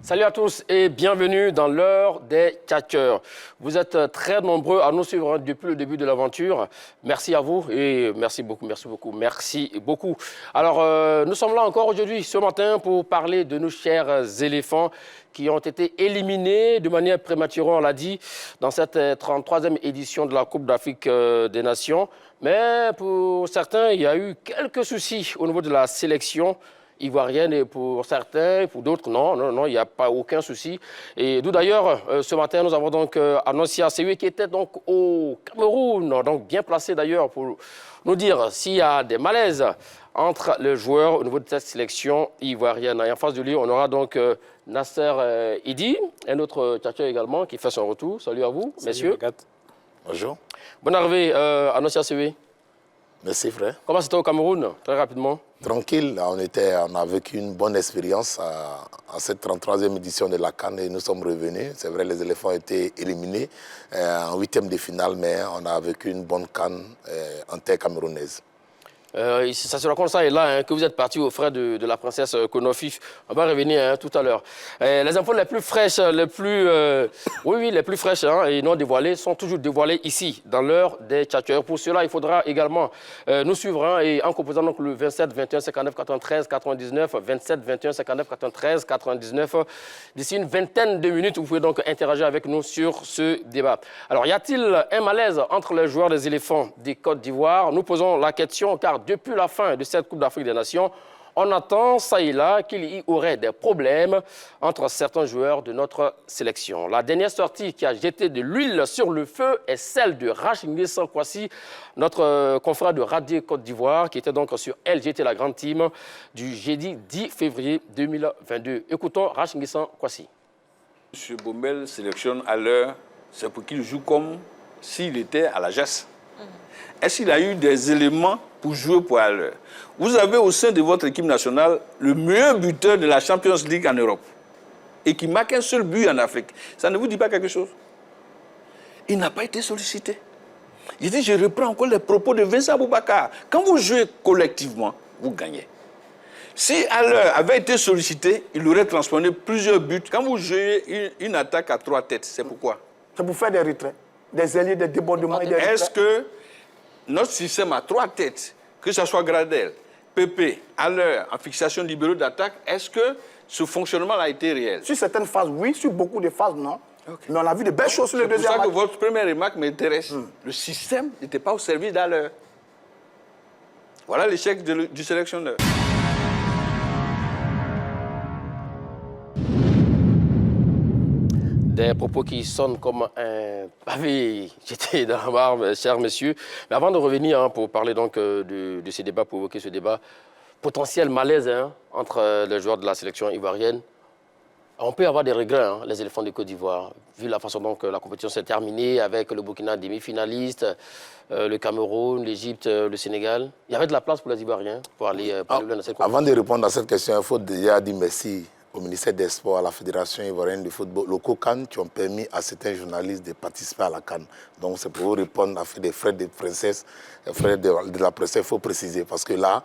Salut à tous et bienvenue dans l'heure des catcheurs. Vous êtes très nombreux à nous suivre depuis le début de l'aventure. Merci à vous et merci beaucoup. Alors, nous sommes là encore aujourd'hui, ce matin, pour parler de nos chers éléphants qui ont été éliminés de manière prématurée, on l'a dit, dans cette 33e édition de la Coupe d'Afrique des Nations. Mais pour certains, il y a eu quelques soucis au niveau de la sélection ivoirienne et pour certains, pour d'autres, non, il n'y a pas aucun souci. Et d'où d'ailleurs, ce matin, nous avons donc Anosia Sewe qui était donc au Cameroun, donc bien placé d'ailleurs pour nous dire s'il y a des malaises entre les joueurs au niveau de cette sélection ivoirienne. Et en face de lui, on aura donc Nasser Idi, un autre tchatcheur également qui fait son retour. Salut à vous, messieurs. Bonjour. Bonne arrivée, Anosia Sewe. Merci, frère. Comment c'était au Cameroun, très rapidement? Tranquille, on a vécu une bonne expérience à cette 33e édition de la CAN et nous sommes revenus. C'est vrai, les éléphants étaient éliminés en 8e de finale, mais on a vécu une bonne CAN en terre camerounaise. Ça se raconte ça et là que vous êtes parti aux frais de la princesse Konofif. On va revenir tout à l'heure. Les infos les plus fraîches, les plus fraîches et non dévoilées sont toujours dévoilées ici, dans l'heure des tchatcheurs. Pour cela, il faudra également nous suivre et en composant donc le 27 21 59 93 99, 27 21 59 93 99. D'ici une vingtaine de minutes, vous pouvez donc interagir avec nous sur ce débat. Alors, y a-t-il un malaise entre les joueurs des éléphants des Côte d'Ivoire? Nous posons la question car depuis la fin de cette Coupe d'Afrique des Nations, on attend ça et là qu'il y aurait des problèmes entre certains joueurs de notre sélection. La dernière sortie qui a jeté de l'huile sur le feu est celle de Rachingué Sankwasi, notre confrère de Radio Côte d'Ivoire, qui était donc sur LGT, la grande team, du jeudi 10 février 2022. Écoutons Rachingué Sankwasi. M. Bombel sélectionne à l'heure, c'est pour qu'il joue comme s'il était à la GES. Est-ce qu'il a eu des éléments pour jouer pour à l'heure? Vous avez au sein de votre équipe nationale le meilleur buteur de la Champions League en Europe et qui marque un seul but en Afrique. Ça ne vous dit pas quelque chose? Il n'a pas été sollicité. Je reprends encore les propos de Vincent Aboubakar. Quand vous jouez collectivement, vous gagnez. Si à l'heure avait été sollicité, il aurait transformé plusieurs buts. Quand vous jouez une attaque à 3 têtes, c'est pourquoi? C'est pour faire des retraits, des ailiers, des débordements et des retraits. Est-ce que notre système à 3 têtes, que ce soit Gradel, Pépé, à l'heure, en fixation de libéraux d'attaque, est-ce que ce fonctionnement a été réel? Sur certaines phases, oui. Sur beaucoup de phases, non. Okay. Mais on a vu de belles choses sur le deuxième match. C'est pour ça que votre première remarque m'intéresse. Le système n'était pas au service d'à l'heure. Voilà l'échec du sélectionneur. Des propos qui sonnent comme un pavé jeté dans la barbe, chers messieurs. Mais avant de revenir pour parler donc de ces débats, pour évoquer ce débat, potentiel malaise entre les joueurs de la sélection ivoirienne, on peut avoir des regrets, les éléphants de Côte d'Ivoire, vu la façon dont la compétition s'est terminée avec le Burkina demi-finaliste, le Cameroun, l'Égypte, le Sénégal. Il y avait de la place pour les Ivoiriens pour aller parler dans cette compétition. Avant de répondre à cette question, il faut déjà dire merci au ministère des Sports, à la Fédération ivoirienne de football, locaux CAN, qui ont permis à certains journalistes de participer à la CAN. Donc c'est pour vous répondre à des frais de princesse, frais de la presse, il faut préciser. Parce que là,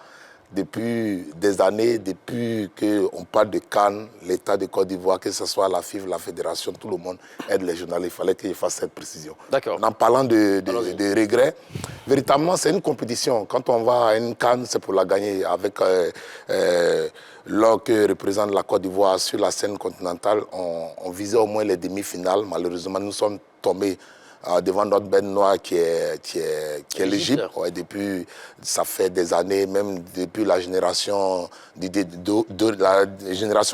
depuis des années, depuis qu'on parle de CAN, l'État de Côte d'Ivoire, que ce soit la FIF, la Fédération, tout le monde aide les journalistes. Il fallait qu'il fasse cette précision. D'accord. En parlant de regrets, véritablement, c'est une compétition. Quand on va à une CAN, c'est pour la gagner. Avec l'or que représente la Côte d'Ivoire sur la scène continentale, on visait au moins les demi-finales. Malheureusement, nous sommes tombés devant notre bête noire qui est l'Égypte. Ouais, depuis, ça fait des années, même depuis la génération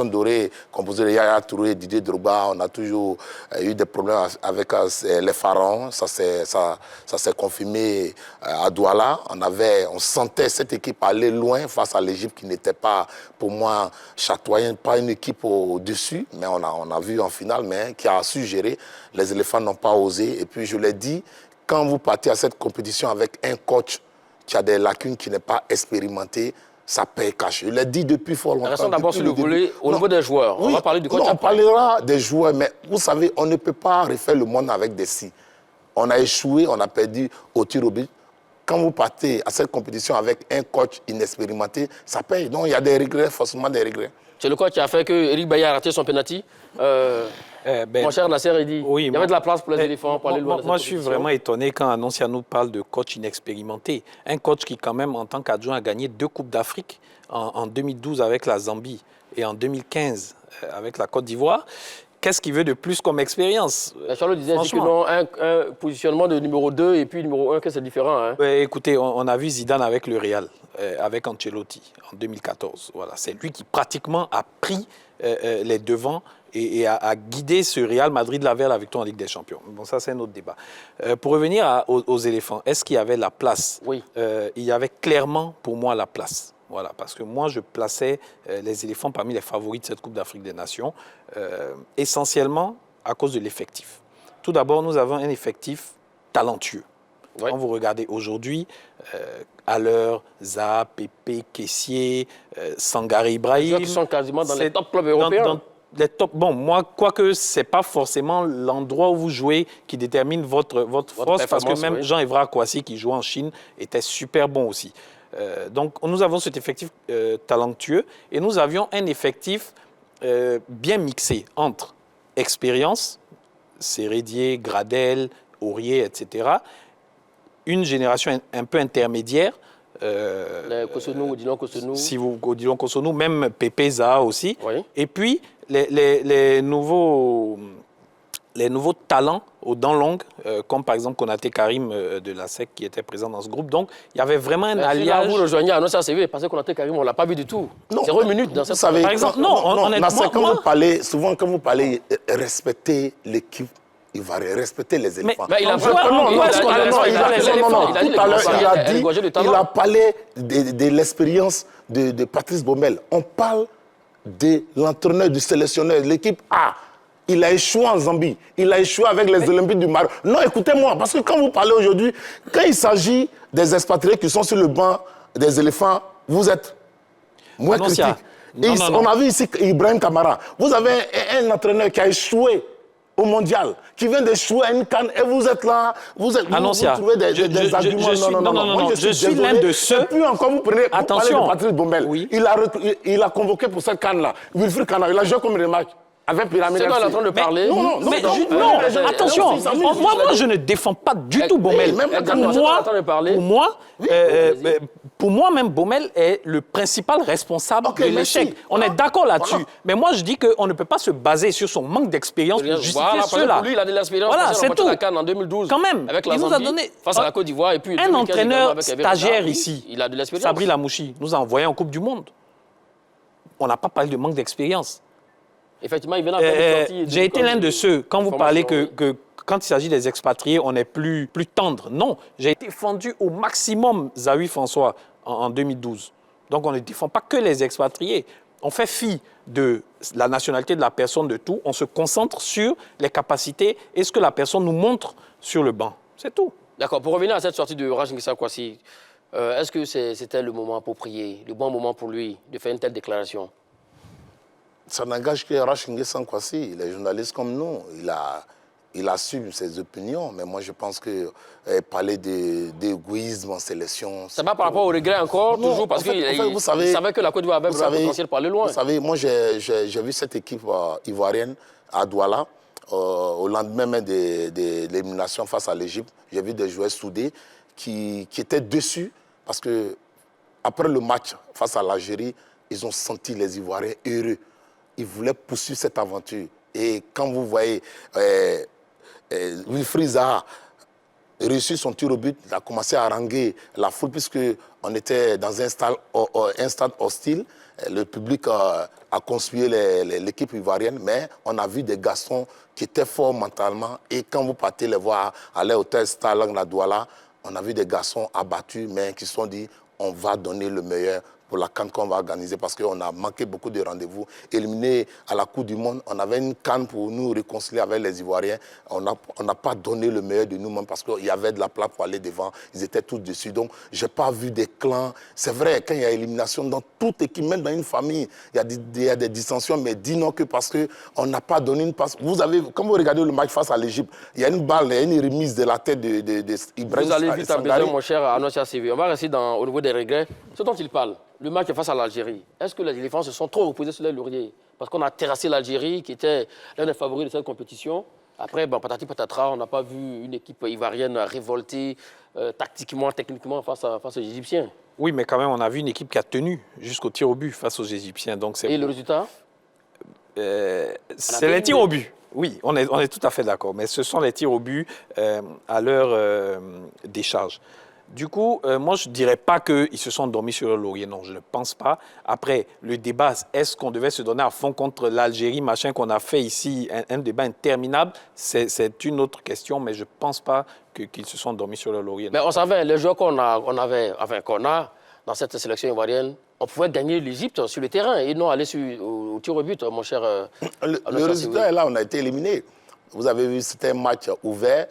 dorée composée de Yaya Touré et Didier Drogba, on a toujours eu des problèmes avec les pharaons. Ça s'est confirmé à Douala. On sentait cette équipe aller loin face à l'Égypte qui n'était pas, pour moi, chatoyante, pas une équipe au-dessus, mais on a vu en finale, mais qui a su gérer. Les éléphants n'ont pas osé. Et puis, je l'ai dit, quand vous partez à cette compétition avec un coach qui a des lacunes, qui n'est pas expérimenté, ça paye cash. Je l'ai dit depuis fort longtemps. Restons d'abord sur le volet au niveau des joueurs. Oui, on va parler du coach. On parlera des joueurs, mais vous savez, on ne peut pas refaire le monde avec des si. On a échoué, on a perdu au tir au but. Quand vous partez à cette compétition avec un coach inexpérimenté, ça paye. Donc, il y a des regrets, forcément des regrets. C'est le quoi qui a fait que Eric Bailly a raté son penalty. Mon cher Nasser, il dit il y avait de la place pour les éléphants, pour aller loin. Moi, je suis vraiment étonné quand Annoncia nous parle de coach inexpérimenté. Un coach qui, quand même, en tant qu'adjoint, a gagné 2 Coupes d'Afrique en 2012 avec la Zambie et en 2015 avec la Côte d'Ivoire. Qu'est-ce qu'il veut de plus comme expérience? Charles disait que non, un positionnement de numéro 2 et puis numéro 1, que c'est différent. Hein. Écoutez, on a vu Zidane avec le Real, avec Ancelotti en 2014. Voilà, c'est lui qui pratiquement a pris les devants et a guidé ce Real Madrid vers la victoire en Ligue des Champions. Bon, ça, c'est un autre débat. Pour revenir aux éléphants, est-ce qu'il y avait la place? Oui. Il y avait clairement, pour moi, la place. Voilà, parce que moi, je plaçais les éléphants parmi les favoris de cette Coupe d'Afrique des Nations, essentiellement à cause de l'effectif. Tout d'abord, nous avons un effectif talentueux. Ouais. Quand vous regardez aujourd'hui, Haller, Zaha, Pepe, Kessié, Sangaré Ibrahim... Qui sont quasiment dans les top clubs européens. Bon, moi, quoique ce n'est pas forcément l'endroit où vous jouez qui détermine votre force, parce que même Jean-Évra Kouassi, qui joue en Chine, était super bon aussi. Donc, nous avons cet effectif talentueux et nous avions un effectif bien mixé entre expérience, Sérédier, Gradel, Aurier, etc., une génération un peu intermédiaire. Kosonou, Odilon Kosonou. Si vous Odilon Kosonou, même Pepe Zaha aussi. Oui. Et puis, les nouveaux talents aux dents longues, comme par exemple Konaté Karim de la SEC qui était présent dans ce groupe. Donc, il y avait vraiment un alliage. Vous rejoignez à notre CV, parce que Konaté Karim, on ne l'a pas vu du tout. 0 minutes dans cette... savez, par exemple, quand vous parlez, respecter l'équipe, il va respecter les éléphants. Mais il a parlé de l'expérience de Patrice Baumel. On parle de l'entraîneur, du sélectionneur, l'équipe A. Il a échoué en Zambie. Il a échoué avec les Olympiques du Maroc. Non, écoutez-moi, parce que quand vous parlez aujourd'hui, quand il s'agit des expatriés qui sont sur le banc des éléphants, vous êtes moins critique. On a vu ici Ibrahim Kamara. Vous avez un entraîneur qui a échoué au mondial, qui vient d'échouer à une canne, et vous êtes là, vous trouvez des arguments. Non, je suis l'un de ceux... Et puis encore, vous prenez, attention, vous parlez de Patrice Baumel. Oui. Il a convoqué pour cette canne-là. Wilfried Kana, il a joué comme remarque. Avec Pyramide. C'est quoi, il est en train de parler? Non, attention, moi je ne défends pas du tout Baumel. Pour moi, même Baumel est le principal responsable de l'échec. On est d'accord là-dessus. Voilà. Mais moi, je dis qu'on ne peut pas se baser sur son manque d'expérience pour justifier cela. Pour lui, il a de l'expérience. Voilà, c'est tout. La CAN en 2012. Quand même, avec la il nous a donné face à la Côte d'Ivoire et puis un entraîneur stagiaire ici. Il a de l'expérience. Sabri Lamouchi nous a envoyé en Coupe du Monde. On n'a pas parlé de manque d'expérience. Effectivement, il vient d'avoir j'ai été l'un de ceux, quand vous parlez que quand il s'agit des expatriés, on est plus tendre. Non, j'ai défendu au maximum Zawi François en 2012. Donc, on ne défend pas que les expatriés. On fait fi de la nationalité de la personne, de tout. On se concentre sur les capacités et ce que la personne nous montre sur le banc. C'est tout. D'accord. Pour revenir à cette sortie de Rachinguissa Kouassi, est-ce que c'était le moment approprié, le bon moment pour lui de faire une telle déclaration? Ça n'engage que Rachinguissa Kouassi. Il est journaliste comme nous. Il assume ses opinions. Mais moi, je pense que parler d'égoïsme en sélection... C'est pas par rapport au regret encore, toujours, parce qu'il savait que la Côte d'Ivoire avait le potentiel pour aller loin. Vous savez, moi, j'ai vu cette équipe ivoirienne à Douala, au lendemain même de l'élimination face à l'Égypte. J'ai vu des joueurs soudés qui étaient déçus parce que après le match face à l'Algérie, ils ont senti les Ivoiriens heureux. Ils voulaient poursuivre cette aventure. Et quand vous voyez Wilfried Zaha réussir son tir au but, il a commencé à haranguer la foule puisqu'on était dans un stade hostile. Le public a conspué l'équipe ivoirienne, mais on a vu des garçons qui étaient forts mentalement. Et quand vous partez les voir à l'hôtel Starlang à Douala, on a vu des garçons abattus, mais qui se sont dit on va donner le meilleur pour la CAN qu'on va organiser parce qu'on a manqué beaucoup de rendez-vous. Éliminés à la Coupe du Monde, on avait une CAN pour nous réconcilier avec les Ivoiriens. On n'a pas donné le meilleur de nous-mêmes parce qu'il y avait de la place pour aller devant. Ils étaient tous dessus. Donc, je n'ai pas vu des clans. C'est vrai, quand il y a élimination dans toute équipe, même dans une famille, il y a des dissensions, mais dis-nous que parce qu'on n'a pas donné une passe. Quand vous regardez le match face à l'Égypte, il y a une balle, il y a une remise de la tête d'Ibrahim. Vous allez vite à besoin, mon cher Annoncia CV. On va rester au niveau des regrets. Ce dont il parle. le match face à l'Algérie, est-ce que les éléphants se sont trop reposés sur les lauriers? Parce qu'on a terrassé l'Algérie, qui était l'un des favoris de cette compétition. Après, bon, patati patatra, on n'a pas vu une équipe ivoirienne révolter tactiquement, techniquement face aux Égyptiens. Oui, mais quand même, on a vu une équipe qui a tenu jusqu'au tir au but face aux Égyptiens. Donc et le résultat? C'est les tirs au but. Oui, on est tout à fait d'accord. Mais ce sont les tirs au but à leur décharge. Du coup, moi, je ne dirais pas qu'ils se sont endormis sur le laurier. Non, je ne pense pas. Après, le débat, est-ce qu'on devait se donner à fond contre l'Algérie, machin qu'on a fait ici, un débat interminable, c'est une autre question, mais je ne pense pas qu'ils se sont endormis sur le laurier. Mais on savait, les joueurs qu'on a dans cette sélection ivoirienne, on pouvait gagner l'Égypte sur le terrain et non aller au tir au but, mon cher. Le résultat est là, on a été éliminé. Vous avez vu, c'était un match ouvert.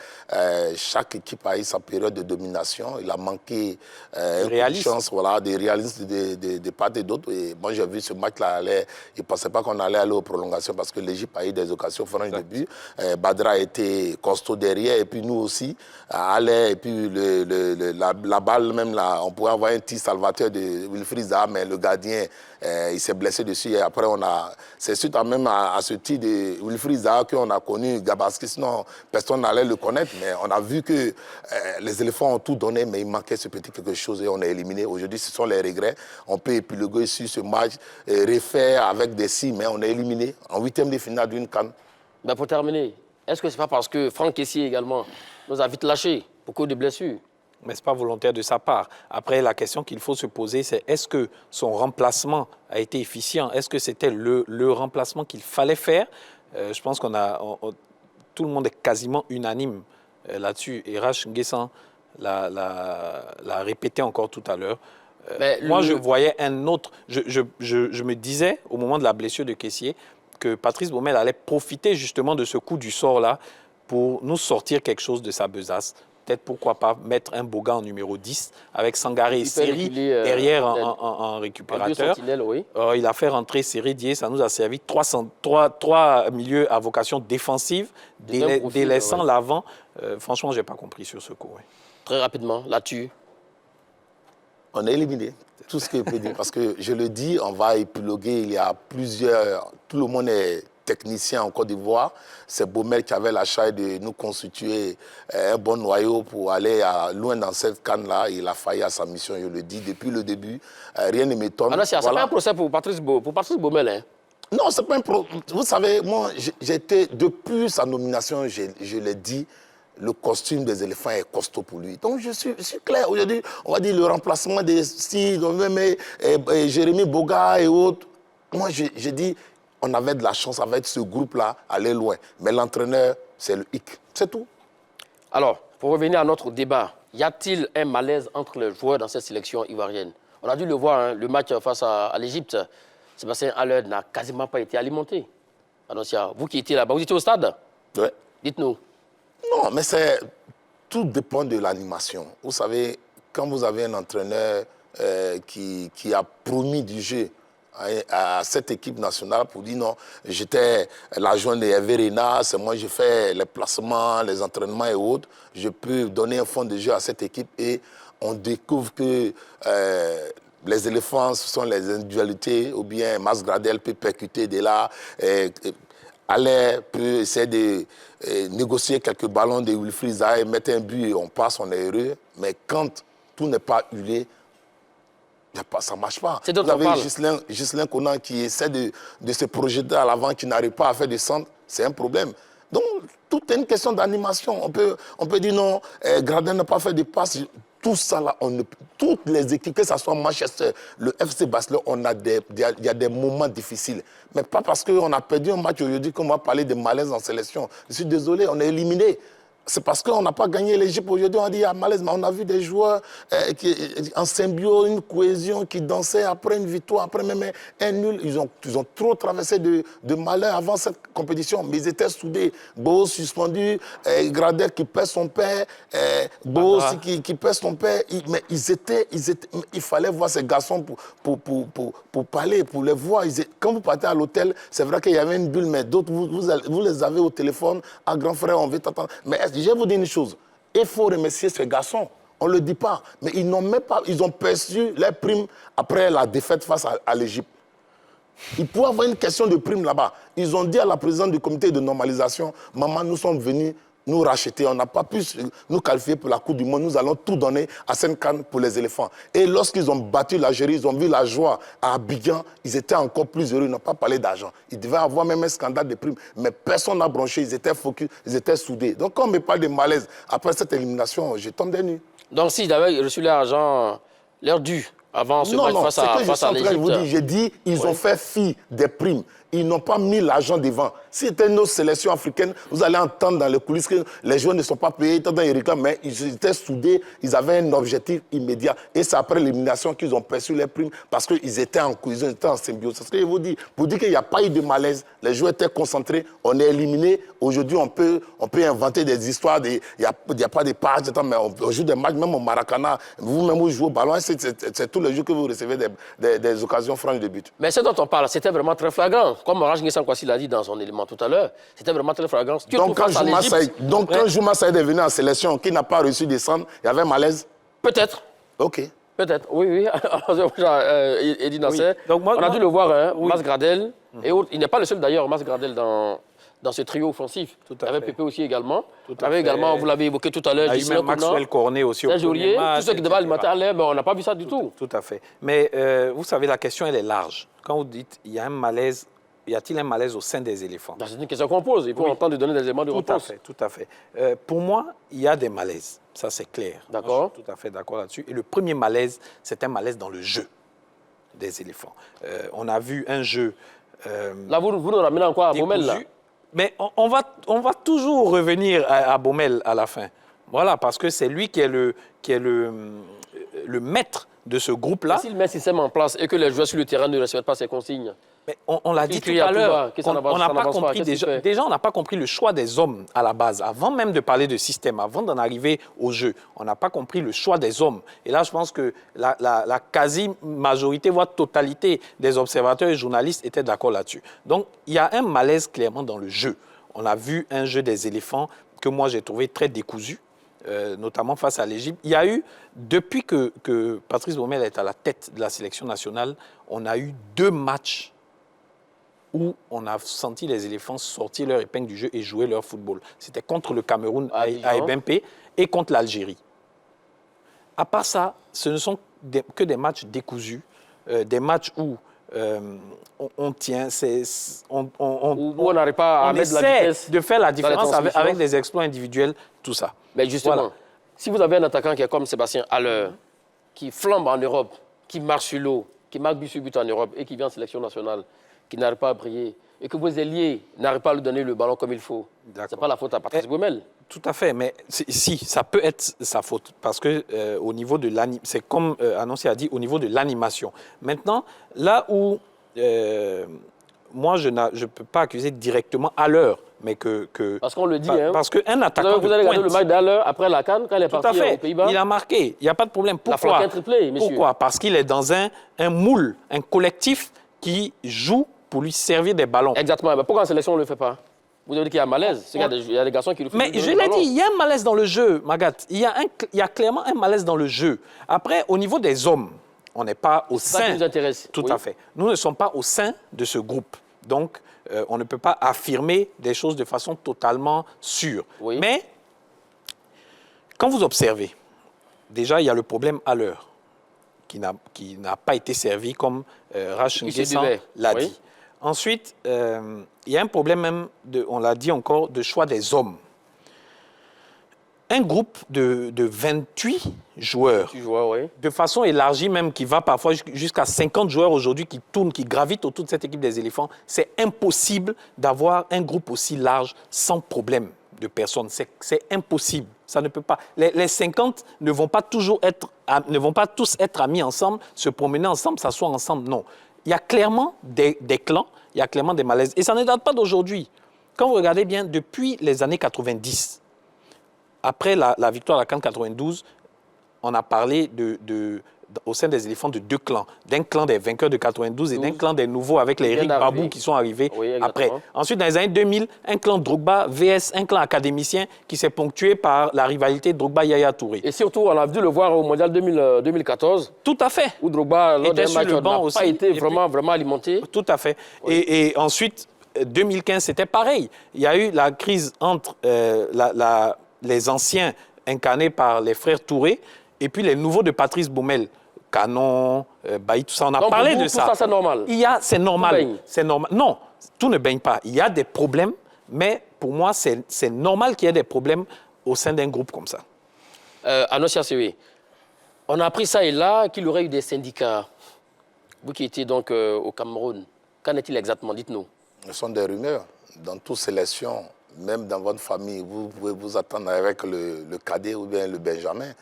Chaque équipe a eu sa période de domination. Il a manqué une chance, voilà, des réalistes de part et d'autre. Et moi, j'ai vu ce match-là. Je ne pensais pas qu'on allait aller aux prolongations parce que l'Égypte a eu des occasions franches de but. Badra a été costaud derrière. Et puis nous aussi, allait. Et puis la balle, même là, on pouvait avoir un tir salvateur de Wilfried Zaha, mais le gardien, il s'est blessé dessus. Et après, c'est suite même à ce tir de Wilfried Zaha qu'on a connu Gabaski, sinon personne n'allait le connaître, mais on a vu que les éléphants ont tout donné, mais il manquait ce petit quelque chose et on est éliminé. Aujourd'hui, ce sont les regrets. On peut épiloguer sur ce match, refaire avec des si, mais on est éliminé en 8e de finale d'une CAN. Ben pour terminer, est-ce que ce n'est pas parce que Franck Kessié également nous a vite lâchés pour cause de blessures? Mais ce n'est pas volontaire de sa part. Après, la question qu'il faut se poser, c'est est-ce que son remplacement a été efficient? Est-ce que c'était le remplacement qu'il fallait faire? Je pense tout le monde est quasiment unanime là-dessus. Et Rach Nguessan l'a répété encore tout à l'heure. Moi, je voyais un autre... Je me disais, au moment de la blessure de Kessié, que Patrice Baumel allait profiter justement de ce coup du sort-là pour nous sortir quelque chose de sa besace. Peut-être, pourquoi pas, mettre un Boga en numéro 10 avec Sangaré et Seri derrière en récupérateur. Oui. Il a fait rentrer Seri Dié, ça nous a servi 3 milieux à vocation défensive, délaissant l'avant. Franchement, je n'ai pas compris sur ce coup. Oui. Très rapidement, là-dessus. On est éliminé. Tout ce que je peux dire. Parce que je le dis, on va épiloguer. Il y a plusieurs... Tout le monde est technicien en Côte d'Ivoire. C'est Baumel qui avait la charge de nous constituer un bon noyau pour aller loin dans cette canne-là. Il a failli à sa mission, je le dis, depuis le début. Rien ne m'étonne. Ce n'est pas un procès pour Patrice Baumel, hein? Non, c'est pas un procès. Vous savez, moi, depuis sa nomination, je l'ai dit, le costume des éléphants est costaud pour lui. Donc, je suis clair. Aujourd'hui, on va dire le remplacement des styles, Jérémy Boga et autres. Moi, je dis... On avait de la chance avec ce groupe-là, aller loin. Mais l'entraîneur, c'est le hic. C'est tout. Alors, pour revenir à notre débat, y a-t-il un malaise entre les joueurs dans cette sélection ivoirienne? On a dû le voir, hein, le match face à l'Égypte. Sébastien Haller n'a quasiment pas été alimenté. Annoncia, vous qui étiez là-bas, vous étiez au stade? Oui. Dites-nous. Non, mais tout dépend de l'animation. Vous savez, quand vous avez un entraîneur qui a promis du jeu à cette équipe nationale pour dire non, j'étais l'adjoint de Hervé Renard, c'est moi je fais les placements, les entraînements et autres, je peux donner un fond de jeu à cette équipe et on découvre que les éléphants, ce sont les individualités, ou bien Mas Gradel peut percuter de là, Aller peut essayer de négocier quelques ballons de Wilfried Zaha et mettre un but et on passe, on est heureux, mais quand tout n'est pas huilé, ça ne marche pas. Vous avez Ghislain Conan qui essaie de se projeter à l'avant, qui n'arrive pas à faire des centres, c'est un problème. Donc, tout est une question d'animation. On peut dire non, Gradin n'a pas fait de passes. Tout ça, là, toutes les équipes, que ce soit Manchester, le FC Barcelone, il y a des moments difficiles. Mais pas parce qu'on a perdu un match aujourd'hui qu'on va parler de malaise en sélection. Je suis désolé, on est éliminé. C'est parce qu'on n'a pas gagné l'Égypte aujourd'hui, on a dit à malaise, mais on a vu des joueurs en symbiose, une cohésion, qui dansaient après une victoire, après même un nul. Ils ont trop traversé de malheur avant cette compétition, mais ils étaient soudés. Beau suspendu, Gradel qui perd son père, Beau aussi qui perd son père. Mais il fallait voir ces garçons pour parler, pour les voir. Quand vous partez à l'hôtel, c'est vrai qu'il y avait une bulle, mais d'autres, vous les avez au téléphone. Ah, grand frère, on veut t'attendre. Mais je vais vous dire une chose. Il faut remercier ces garçons. On ne le dit pas. Mais ils n'ont même pas... Ils ont perçu les primes après la défaite face à l'Égypte. Il pouvait y avoir une question de prime là-bas. Ils ont dit à la présidente du comité de normalisation, « Maman, nous sommes venus nous racheter. On n'a pas pu nous qualifier pour la Coupe du Monde. Nous allons tout donner à Sainte-Cannes pour les éléphants. » Et lorsqu'ils ont battu l'Algérie, ils ont vu la joie à Abidjan. Ils étaient encore plus heureux. Ils n'ont pas parlé d'argent. Il devait avoir même un scandale de primes. Mais personne n'a bronché. Ils étaient focus. Ils étaient soudés. Donc quand on me parle de malaise, après cette élimination, je tombe des nues. Donc s'ils avaient reçu l'argent, leur dû, avant ce match face à l'Égypte. J'ai dit, ils ont fait fi des primes. Ils n'ont pas mis l'argent devant. Si c'était nos sélections africaines, vous allez entendre dans les coulisses que les joueurs ne sont pas payés, mais ils étaient soudés, ils avaient un objectif immédiat. Et c'est après l'élimination qu'ils ont perçu les primes parce qu'ils étaient en cohésion, ils étaient en symbiose. C'est ce que je vous dis. Pour dire qu'il n'y a pas eu de malaise, les joueurs étaient concentrés, on est éliminés. Aujourd'hui, on peut inventer des histoires, il n'y a pas de pages, mais on joue des matchs, même au Maracana, vous-même vous jouez au ballon, c'est tous les jours que vous recevez des occasions franches de but. Mais ce dont on parle, c'était vraiment très flagrant. Comme Raj Nguessan Kwasi l'a dit dans son élément tout à l'heure, c'était vraiment très flagrant. Donc quand Jouma Saïd est venu en sélection, qui n'a pas reçu de centre, il y avait un malaise? Peut-être. OK. Peut-être, oui. Eddy Nasser, oui. Donc on a dû le voir, hein, oui. Mas Gradel, et autres. Il n'est pas le seul d'ailleurs, Mas Gradel, dans ce trio offensif. Tout à il y avait fait. Pépé aussi également. Tout il y avait également, vous l'avez évoqué tout à l'heure, il y a eu même Maxwell Cornet aussi au premier match. tous ceux qui devaient alimenter à l'air, mais on n'a pas vu ça du tout. Tout à fait. Mais vous savez, la question, elle est large. Quand vous dites, il y a un malaise, y a-t-il un malaise au sein des éléphants? C'est une question qu'on pose. Il faut entendre donner des éléments de réponse. Tout à fait. Pour moi, il y a des malaises. Ça, c'est clair. D'accord. Moi, je suis tout à fait d'accord là-dessus. Et le premier malaise, c'est un malaise dans le jeu des éléphants. On a vu un jeu... Là, vous nous ramenez encore à Baumel, là. Mais on va toujours revenir à Baumel à la fin. Voilà, parce que c'est lui qui est le maître de ce groupe-là. S'il met le système en place et que les joueurs sur le terrain ne respectent pas ses consignes, mais on l'a dit tout à l'heure, on n'a pas compris déjà, on n'a pas compris le choix des hommes à la base. Avant même de parler de système, avant d'en arriver au jeu, on n'a pas compris le choix des hommes. Et là, je pense que la quasi-majorité, voire totalité des observateurs et journalistes étaient d'accord là-dessus. Donc, il y a un malaise clairement dans le jeu. On a vu un jeu des éléphants que moi, j'ai trouvé très décousu. Notamment face à l'Égypte. Il y a eu, depuis que Patrice Baumel est à la tête de la sélection nationale, on a eu 2 matchs où on a senti les éléphants sortir leur épingle du jeu et jouer leur football. C'était contre le Cameroun à Ebempe et contre l'Algérie. À part ça, ce ne sont que des matchs décousus, des matchs où on tient, on n'arrive pas à mettre de la vitesse de faire la différence avec des exploits individuels, tout ça. Mais justement, voilà. Si vous avez un attaquant qui est comme Sébastien Haller, qui flambe en Europe, qui marche sur l'eau, qui marque but sur but en Europe et qui vient en sélection nationale, qui n'arrive pas à briller, et que vos ailiers n'arrivent pas à lui donner le ballon comme il faut, ce n'est pas la faute à Patrice Baumel. Tout à fait, mais si, ça peut être sa faute, parce que au niveau de l'animation, c'est comme Annoncé a dit, au niveau de l'animation. Maintenant, là où moi, je ne peux pas accuser directement à l'heure, mais parce qu'on le dit, hein. Parce qu'un attaquant vous allez regarder le match d'Haller après la CAN, quand il est parti aux Pays-Bas. Il a marqué, il n'y a pas de problème. Pourquoi? La triplé, messieurs. Pourquoi? Parce qu'il est dans un moule, un collectif qui joue pour lui servir des ballons. Exactement. Mais pourquoi en sélection on ne le fait pas? Vous avez dit qu'il y a un malaise. Il y a des garçons qui le font. Mais je l'ai dit, il y a un malaise dans le jeu, Magat. Il y a clairement un malaise dans le jeu. Après, au niveau des hommes, on n'est pas au sein. Ça qui nous intéresse. Tout à fait. Nous ne sommes pas au sein de ce groupe. Donc, on ne peut pas affirmer des choses de façon totalement sûre. Oui. Mais, quand vous observez, déjà, il y a le problème à l'heure, qui n'a pas été servi comme Raj Nguessan l'a dit. Ensuite, il y a un problème même, on l'a dit encore, de choix des hommes. Un groupe de 28 joueurs, de façon élargie même, qui va parfois jusqu'à 50 joueurs aujourd'hui qui tournent, qui gravitent autour de cette équipe des éléphants, c'est impossible d'avoir un groupe aussi large sans problème de personnes. C'est impossible. Ça ne peut pas. Les 50 ne vont pas tous être amis ensemble, se promener ensemble, s'asseoir ensemble. Non. Il y a clairement des clans, il y a clairement des malaises. Et ça ne date pas d'aujourd'hui. Quand vous regardez bien, depuis les années 90, après la victoire à la CAN 92, on a parlé au sein des éléphants de deux clans. D'un clan des vainqueurs de 92 et d'un clan des nouveaux avec les Eric Babou qui sont arrivés après. Ensuite, dans les années 2000, un clan Drogba vs un clan académicien qui s'est ponctué par la rivalité Drogba-Yaya Touré. Et surtout, on a dû le voir au Mondial 2014. Tout à fait. Où Drogba, lors d'un match, n'a pas été vraiment alimenté. Tout à fait. Oui. Et ensuite, 2015, c'était pareil. Il y a eu la crise entre les anciens incarnés par les frères Touré et puis les nouveaux de Patrice Baumel. Canon, Bailly, tout ça, on a parlé de ça. Tout ça, c'est normal. C'est normal. C'est normal. Non, tout ne baigne pas. Il y a des problèmes, mais pour moi, c'est normal qu'il y ait des problèmes au sein d'un groupe comme ça. Anosia Sewe, on a appris ça et là qu'il y aurait eu des syndicats. Vous qui étiez donc au Cameroun, qu'en est-il exactement? Dites-nous. Ce sont des rumeurs. Dans toute sélection, même dans votre famille, vous pouvez vous attendre avec le cadet ou bien le Benjamin.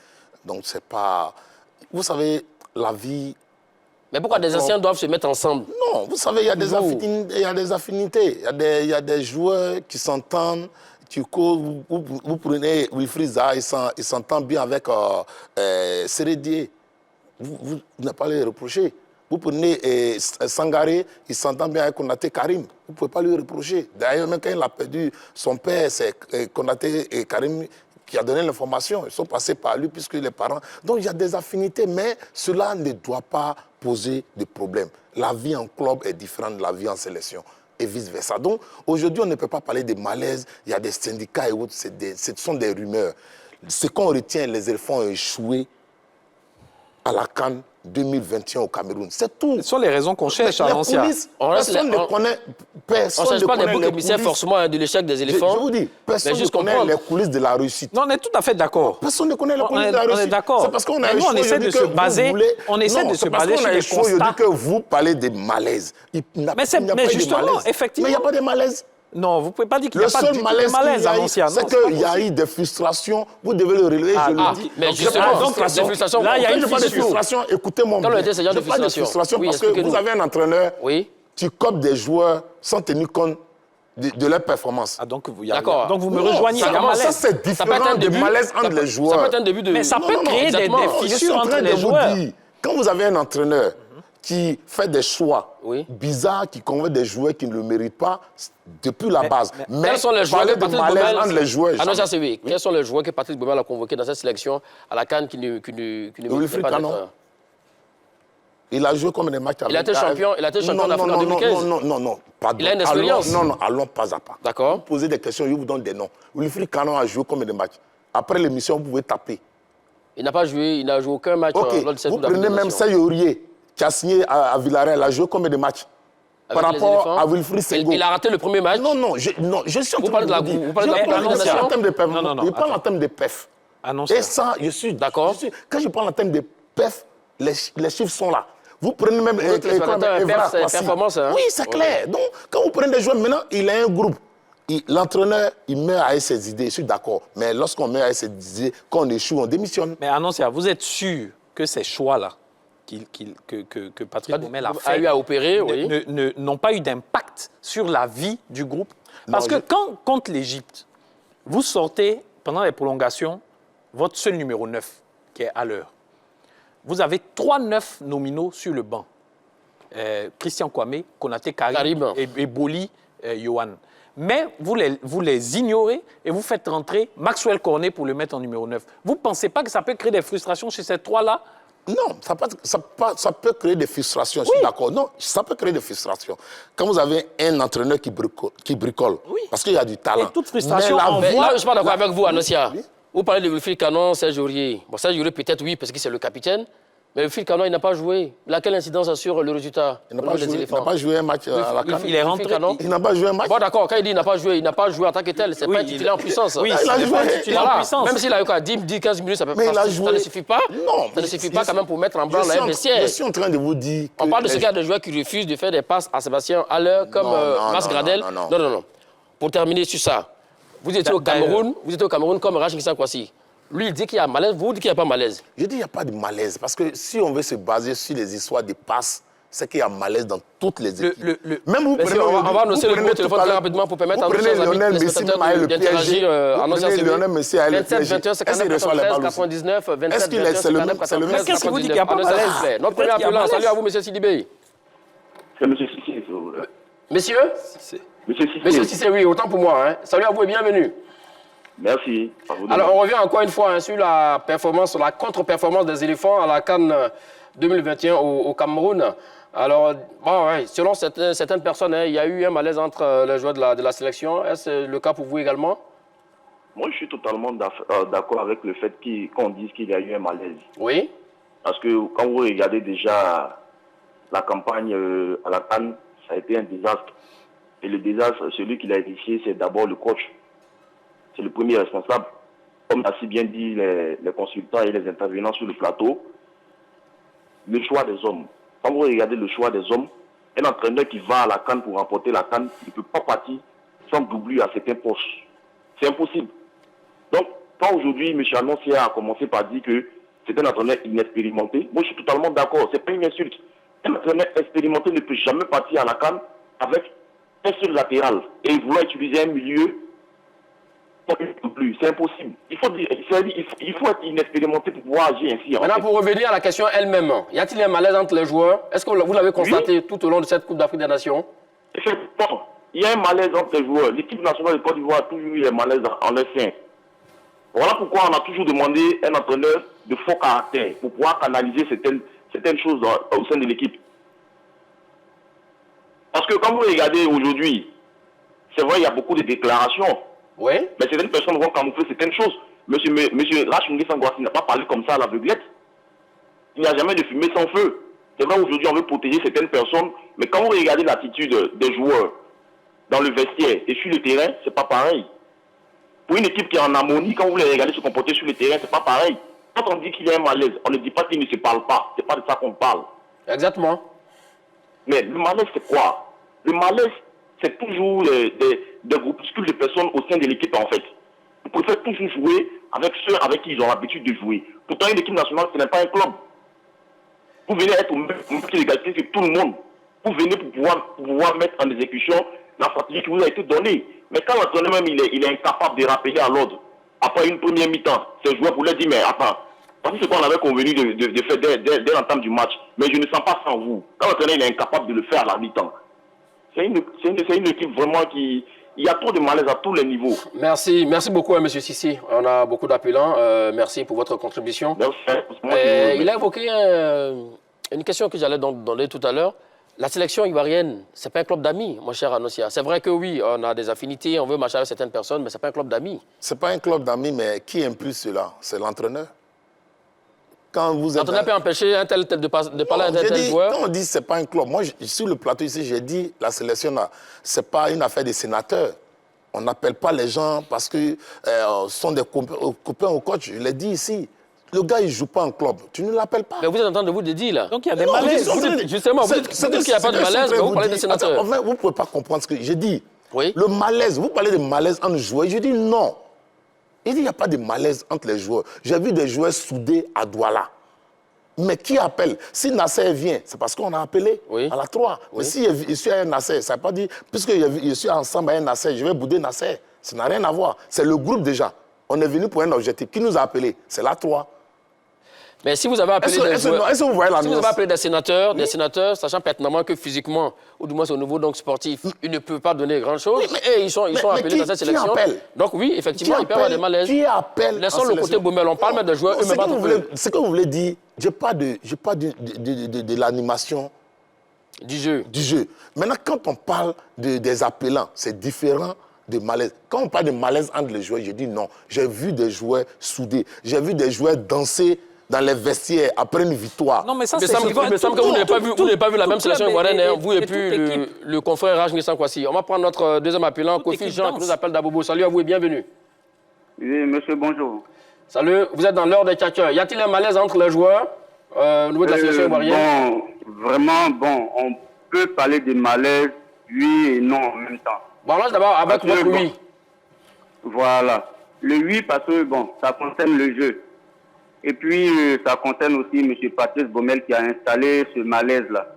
Donc, c'est pas... Vous savez, la vie... Mais pourquoi des anciens doivent se mettre ensemble? Non, vous savez, il y a des affinités. Il y a des joueurs qui s'entendent. Vous prenez Wilfried Zaha, il s'entend bien avec Sérédier. Vous n'avez pas à les reprocher. Vous prenez Sangaré, il s'entend bien avec Konaté Karim. Vous ne pouvez pas lui reprocher. D'ailleurs, même quand il a perdu son père, c'est Konaté et Karim qui a donné l'information. Ils sont passés par lui puisque les parents... Donc, il y a des affinités, mais cela ne doit pas poser de problème. La vie en club est différente de la vie en sélection et vice-versa. Donc, aujourd'hui, on ne peut pas parler de malaise. Il y a des syndicats et autres. Ce sont des rumeurs. Ce qu'on retient, les éléphants ont échoué à la CAN 2021 au Cameroun. C'est tout. Ce sont les raisons qu'on cherche à l'ancien. Personne ne connaît... On ne cherche pas des boucs émissaires forcément de l'échec des éléphants. Je vous dis, personne ne connaît les coulisses de la réussite. Non, on est tout à fait d'accord. Personne ne connaît les coulisses de la réussite. On est d'accord. C'est parce qu'on a échoué. On essaie de se baser, sur les constats. Je dis que vous parlez de malaise. Mais justement, effectivement. Mais il n'y a pas de malaise. Non, vous ne pouvez pas dire qu'il n'y a pas de malaise à l'ancien. C'est qu'il y a eu des frustrations. Vous devez le relever, je le dis. Mais justement, donc, des frustrations. Là, il y a eu des frustrations. Écoutez-moi bien. Je n'ai pas de frustration parce que vous avez un entraîneur qui cope des joueurs sans tenir compte de leur performance. D'accord. Donc vous me rejoignez. Ça, c'est différent de malaise entre les joueurs. Ça peut être un début de... Mais ça peut créer des fissures entre les joueurs. Quand vous avez un entraîneur qui fait des choix bizarres, qui convainc des joueurs qui ne le méritent pas depuis la base. Mais quels sont les joueurs que Patrice Baumel... Quels sont les joueurs que Patrice Baumel a convoqués dans cette sélection à la CAN qui ne méritent pas d'être... Il a joué comme des matchs avec... Il a été champion d'Afrique en 2015. Non, pardon. Il a une expérience. Allons pas à pas. D'accord. Vous posez des questions, je vous donne des noms. Wilfried Canon a joué comme des matchs. Après l'émission, vous pouvez taper. Il n'a pas joué, il n'a joué aucun match lors de cette Vous prenez même Sayourié, qui a signé à Villarreal, il a joué combien de matchs par rapport à Wilfried Senghor. Il a raté le premier match. Non, je suis en train de vous dire. Vous parlez de la je parle en termes de PEF. Et ça, je suis d'accord. Quand je parle en termes de PEF, les chiffres sont là. Vous prenez même... performance. Oui, c'est clair. Donc, quand vous prenez des joueurs, maintenant, il a un groupe. L'entraîneur, il met à ses idées, je suis d'accord. Mais lorsqu'on met à ses idées, quand on échoue, on démissionne. Mais Annoncia, vous êtes sûr que ces choix-là que Patrice Baumel a fait eu à opérer, n'ont pas eu d'impact sur la vie du groupe? Parce que quand, contre l'Égypte, vous sortez, pendant les prolongations, votre seul numéro 9, qui est à l'heure. Vous avez 3 9 nominaux sur le banc. Christian Kwame, Konaté Karim et Boli Yohan. Mais vous les ignorez et vous faites rentrer Maxwell Cornet pour le mettre en numéro 9. Vous ne pensez pas que ça peut créer des frustrations chez ces 3-là? Non, ça peut créer des frustrations, je suis d'accord. Non, ça peut créer des frustrations. Quand vous avez un entraîneur qui bricole, parce qu'il y a du talent. Et toute frustration, là, je ne suis pas d'accord avec vous, Anosia. Vous parlez de Wilfried Canon, Serge Aurier. Bon, Serge Aurier, peut-être oui, parce que c'est le capitaine. Mais Wilfried Canon, il n'a pas joué. Quelle incidence sur le résultat? Il n'a pas joué un match à la CAN. Il est rentré. Il n'a pas joué un match. Bon, d'accord, quand il dit qu'il n'a pas joué en tant que tel, c'est pas un titulaire en puissance. Oui, il a joué en puissance. Même s'il a eu 10-15 minutes, ça ne suffit pas. Non, ça ne suffit pas quand même pour mettre en branle la vestiaire. Je suis en train de vous dire. On parle de ce cas de joueurs qui refusent de faire des passes à Sébastien Haller comme Mas Gradel. Non. Pour terminer sur ça, vous étiez au Cameroun comme Rachin Kwasi. Lui, il dit qu'il y a malaise, vous dites qu'il n'y a pas malaise. Je dis qu'il n'y a pas de malaise, parce que si on veut se baser sur les histoires de passes, c'est qu'il y a malaise dans toutes les équipes. Même vous prenez, on va annoncer le numéro de téléphone très rapidement pour permettre à nos chers amis d'interagir en ancien CV. 27 21 59 93 99 27 21 59 93 Qu'est-ce qui vous dit qu'il n'y a pas de malaise? Notre premier appelant, salut à vous, monsieur Sidibé. C'est M. Sissé. Monsieur Monsieur Sissé. Monsieur Sissé, oui, autant pour moi. Hein. Salut à vous et bienvenue. Merci. Alors, on revient encore une fois sur la performance, la contre-performance des éléphants à la CAN 2021 au Cameroun. Alors, bon, ouais, selon certaines personnes, il y a eu un malaise entre les joueurs de la sélection. Est-ce le cas pour vous également? Moi, je suis totalement d'accord avec le fait qu'on dise qu'il y a eu un malaise. Oui. Parce que quand vous regardez déjà la campagne à la CAN, ça a été un désastre. Et le désastre, celui qui l'a initié, c'est d'abord le coach. C'est le premier responsable. Comme l'a si bien dit les consultants et les intervenants sur le plateau, le choix des hommes. Quand vous regardez le choix des hommes, un entraîneur qui va à la CAN pour remporter la CAN, il ne peut pas partir sans doubler à certains postes. C'est impossible. Donc, quand aujourd'hui, M. Annoncier a commencé par dire que c'est un entraîneur inexpérimenté, moi je suis totalement d'accord, c'est pas une insulte. Un entraîneur expérimenté ne peut jamais partir à la CAN avec un seul latéral et vouloir utiliser un milieu. C'est impossible. Il faut être inexpérimenté pour pouvoir agir ainsi. Maintenant, pour revenir à la question elle-même, y a-t-il un malaise entre les joueurs? Est-ce que vous l'avez constaté tout au long de cette Coupe d'Afrique des Nations? Effectivement, il y a un malaise entre les joueurs. L'équipe nationale de Côte d'Ivoire a toujours eu un malaise en leur sein. Voilà pourquoi on a toujours demandé un entraîneur de fort caractère pour pouvoir canaliser certaines choses au sein de l'équipe. Parce que quand vous regardez aujourd'hui, c'est vrai, il y a beaucoup de déclarations. Oui. Mais certaines personnes vont camoufler certaines choses. Monsieur Rachungi Sangwassi n'a pas parlé comme ça à l'aveuglette. Il n'y a jamais de fumée sans feu. C'est vrai, aujourd'hui, on veut protéger certaines personnes. Mais quand vous regardez l'attitude des joueurs dans le vestiaire et sur le terrain, c'est pas pareil. Pour une équipe qui est en harmonie, quand vous les regardez se comporter sur le terrain, c'est pas pareil. Quand on dit qu'il y a un malaise, on ne dit pas qu'ils ne se parlent pas. C'est pas de ça qu'on parle. Exactement. Mais le malaise, c'est quoi? Le malaise, c'est toujours des groupuscules de personnes au sein de l'équipe, en fait. Ils préfèrent toujours jouer avec ceux avec qui ils ont l'habitude de jouer. Pourtant, une équipe nationale, ce n'est pas un club. Vous venez être au même pied d'égalité que tout le monde. Vous venez pour pouvoir mettre en exécution la stratégie qui vous a été donnée. Mais quand l'entraîneur même, il est incapable de rappeler à l'ordre, après une première mi-temps, ces joueurs pourraient dire, mais attends, voici ce qu'on avait convenu de faire dès l'entame du match, mais je ne sens pas sans vous. Quand l'entraîneur est incapable de le faire à la mi-temps, c'est une équipe vraiment qui... Il y a trop de malaise à tous les niveaux. Merci beaucoup à M. Sissi. On a beaucoup d'appelants. Merci pour votre contribution. Merci. Il a évoqué une question que j'allais donner tout à l'heure. La sélection ivoirienne, ce n'est pas un club d'amis, mon cher Anossia. C'est vrai que oui, on a des affinités, on veut marcher avec certaines personnes, mais ce n'est pas un club d'amis. Ce n'est pas un club d'amis, mais qui impulse cela? C'est l'entraîneur. L'entraîneur peut empêcher un tel de parler à un tel joueur. Quand on dit que ce n'est pas un club, moi, sur le plateau ici, j'ai dit la sélection, ce n'est pas une affaire des sénateurs. On n'appelle pas les gens parce que sont des copains au coach. Je l'ai dit ici. Le gars, il ne joue pas en club. Tu ne l'appelles pas. Mais vous êtes en train de vous dire là. Donc il y a des malaises. Justement, vous dites qu'il n'y a pas de malaise, mais vous parlez des sénateurs. Enfin, vous ne pouvez pas comprendre ce que j'ai dit. Oui. Le malaise, vous parlez de malaise entre joueurs. Je dis non. Il dit qu'il n'y a pas de malaise entre les joueurs. J'ai vu des joueurs soudés à Douala. Mais qui appelle? Si Nasser vient, c'est parce qu'on a appelé à la 3. Oui. Mais si je suis à un Nasser, ça ne veut pas dire, puisque je suis ensemble à un Nasser, je vais bouder Nasser. Ça n'a rien à voir. C'est le groupe déjà. On est venu pour un objectif. Qui nous a appelé? C'est la 3. Mais si vous avez appelé vous avez appelé des sénateurs, sachant pertinemment que physiquement, ou du moins au niveau donc, sportif, ils ne peuvent pas donner grand-chose, et ils sont appelés dans cette sélection. Donc oui, effectivement, ils peuvent avoir des malaises. Qui appelle? Laissons le côté Boumel, on parle même de joueurs eux-mêmes. Ce que vous voulez dire, je n'ai pas de l'animation du jeu. Maintenant, quand on parle des appelants, c'est différent de malaise. Quand on parle de malaise entre les joueurs, je dis non. J'ai vu des joueurs soudés, j'ai vu des joueurs danser dans les vestiaires après une victoire. Non, mais ça, c'est... Il me semble que vous n'avez pas vu la même sélection ivoirienne, vous et puis le confrère Raj Nissan-Kwasi. On va prendre notre deuxième appelant, Kofi Jean, qui nous appelle d'Abobo. Salut à vous et bienvenue. Oui, monsieur, bonjour. Salut, vous êtes dans l'heure des tchatcheurs. Y a-t-il un malaise entre les joueurs au niveau de la sélection ivoirienne? Bon, on peut parler de malaise, oui et non en même temps. Bon, alors d'abord, avec votre oui. Voilà. Le oui, parce que, bon, ça concerne le jeu. Et puis, ça concerne aussi M. Patrice Baumel qui a installé ce malaise-là.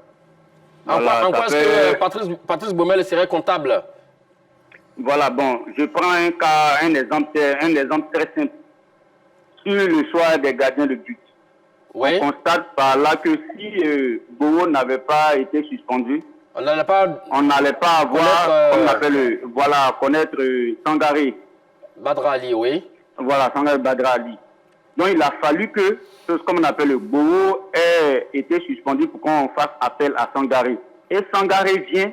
Voilà, en quoi est-ce que Patrice Baumel serait comptable? Voilà, bon, je prends un cas, un exemple très simple. Sur le choix des gardiens de but. Oui. On constate par là que si Bowo n'avait pas été suspendu, on n'allait pas avoir, comme on appelle, connaître Sangaré. Badra Ali, oui. Voilà, Sangaré Badra Ali. Donc il a fallu que, comme on appelle le Bowo, ait été suspendu pour qu'on fasse appel à Sangaré. Et Sangaré vient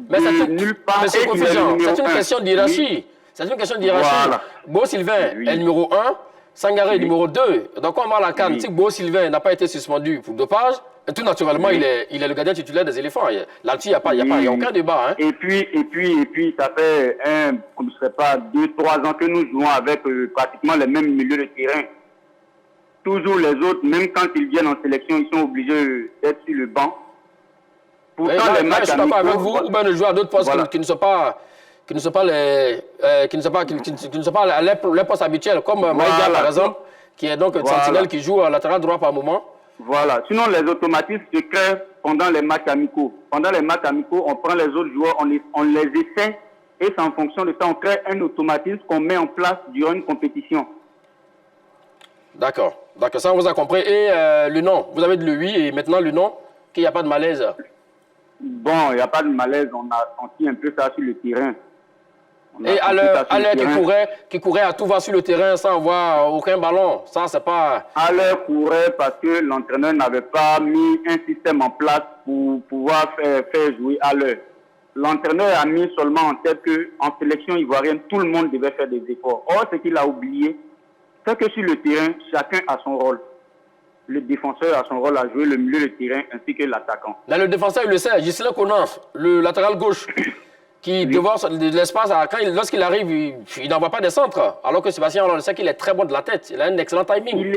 mais de nulle part. C'est une question d'hierarchie. Oui. C'est une question d'hierarchie. Voilà. Beau Sylvain est numéro 1, Sangaré est numéro 2. Donc on va à la CAN. Si Beau Sylvain n'a pas été suspendu pour dopage, tout naturellement, il est le gardien titulaire des éléphants. Là-dessus, il n'y a aucun débat. Hein. Et puis, ça fait comme je sais pas, 2-3 ans que nous jouons avec pratiquement les mêmes milieux de terrain. Toujours les autres, même quand ils viennent en sélection, ils sont obligés d'être sur le banc. Pourtant, les matchs amicaux, avec vous, ou bien de jouer à d'autres postes qui ne sont pas les postes habituels, comme Maïga par exemple, qui est donc sentinelle qui joue à latéral droit par moment. Voilà. Sinon, les automatismes se créent pendant les matchs amicaux. Pendant les matchs amicaux, on prend les autres joueurs, on les essaie, et c'est en fonction de ça, on crée un automatisme qu'on met en place durant une compétition. D'accord. Ça, on vous a compris. Et le nom, vous avez dit le oui, et maintenant le nom, qu'il n'y a pas de malaise. Bon, il n'y a pas de malaise, on a senti un peu ça sur le terrain. Et à l'heure qui courait à tout va sur le terrain sans avoir aucun ballon, ça c'est pas... À l'heure courait parce que l'entraîneur n'avait pas mis un système en place pour pouvoir faire jouer à l'heure. L'entraîneur a mis seulement en tête qu'en sélection ivoirienne, tout le monde devait faire des efforts. Or, ce qu'il a oublié, c'est que sur le terrain, chacun a son rôle. Le défenseur a son rôle à jouer, le milieu de terrain ainsi que l'attaquant. Là, le défenseur, il le sait. Ghislain Conan, le latéral gauche, qui devant l'espace, lorsqu'il arrive, il n'envoie pas des centres. Alors que Sébastien, on le sait qu'il est très bon de la tête. Il a un excellent timing.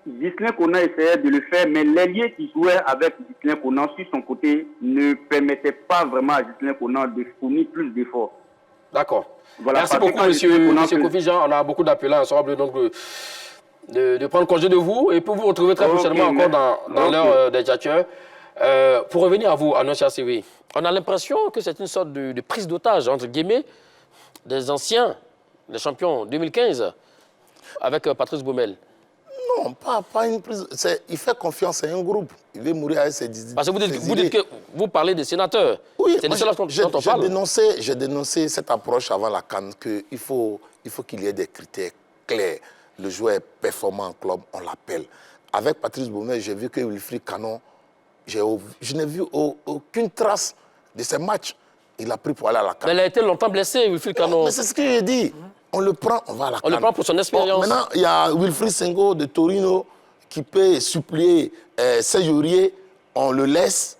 Ghislain Conan essayait de le faire, mais l'ailier qui jouait avec Ghislain Conan sur son côté ne permettait pas vraiment à Ghislain Conan de fournir plus d'efforts. D'accord. Voilà, merci beaucoup, monsieur Kofi Jean. On a beaucoup d'appelants ensemble, donc de prendre congé de vous et pour vous retrouver très prochainement encore dans l'heure des tchatcheurs. Pour revenir à vous, Anocha Siwi, on a l'impression que c'est une sorte de prise d'otage, entre guillemets, des anciens, des champions 2015, avec Patrice Baumel. Non, pas une prise. Il fait confiance à un groupe. Il veut mourir avec ses 10. Parce que vous dites que vous parlez des sénateurs. Oui, c'est de cela dont on parle. J'ai dénoncé cette approche avant la CAN, qu'il faut qu'il y ait des critères clairs. Le joueur est performant en club, on l'appelle. Avec Patrice Baumel, j'ai vu que Wilfried Canon, je n'ai vu aucune trace de ces matchs. Il a pris pour aller à la CAN. Mais il a été longtemps blessé, Wilfried Canon. Mais c'est ce que j'ai dit. On le prend, on va à la CAN. On le prend pour son expérience. Bon, maintenant, il y a Wilfried Senghor de Torino qui peut supplier Serge. On le laisse,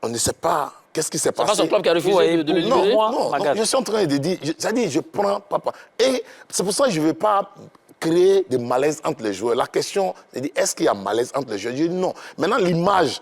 on ne sait pas qu'est-ce qui s'est passé. C'est pas son club qui a refusé de le libérer? Non, je suis en train de dire, c'est-à-dire, je prends papa. Et c'est pour ça que je ne veux pas créer des malaises entre les joueurs. La question, c'est est-ce qu'il y a malaise entre les joueurs? Je dis non. Maintenant, l'image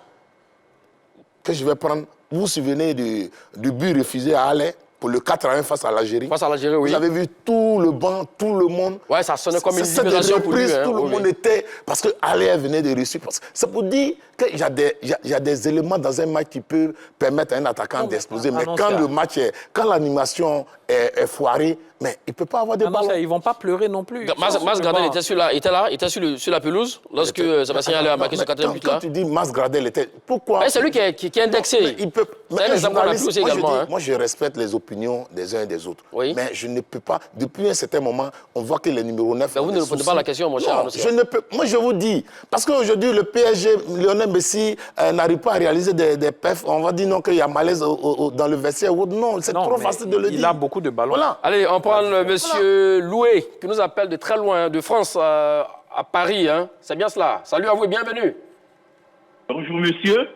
que je vais prendre, vous vous souvenez du but refusé à Alais pour le 4-1 face à l'Algérie? Face à l'Algérie, oui. Vous avez vu tout le banc, tout le monde. Ouais, ça sonnait comme une libération pour lui. Tout le monde était... Parce que Alais venait de réussir. C'est pour dire qu'il y a des éléments dans un match qui peuvent permettre à un attaquant d'exploser. Mais quand le match quand l'animation est foirée, mais il ne peut pas avoir de ballon. Ils ne vont pas pleurer non plus. Mas Gradel était sur la pelouse lorsque Sébastien Haller a marqué ce 4e but-là. Quand tu dis Mas Gradel était... Pourquoi? C'est lui qui est indexé. C'est un exemple qu'on a aussi également. Moi, je respecte les opinions des uns et des autres. Oui. Mais je ne peux pas... Depuis un certain moment, on voit que les numéros 9... Mais vous ne répondez pas à la question, mon cher. Je ne peux... Moi, je vous dis, parce qu'aujourd'hui, le PSG, Lionel Messi, n'arrive pas à réaliser des perfs. On va dire non, qu'il y a malaise dans le vestiaire. Non, c'est trop facile de le dire. Il a beaucoup de ballons. Voilà. Allez, on prend monsieur Loué, qui nous appelle de très loin, de France à Paris. Hein. C'est bien cela. Salut à vous et bienvenue. Bonjour, monsieur.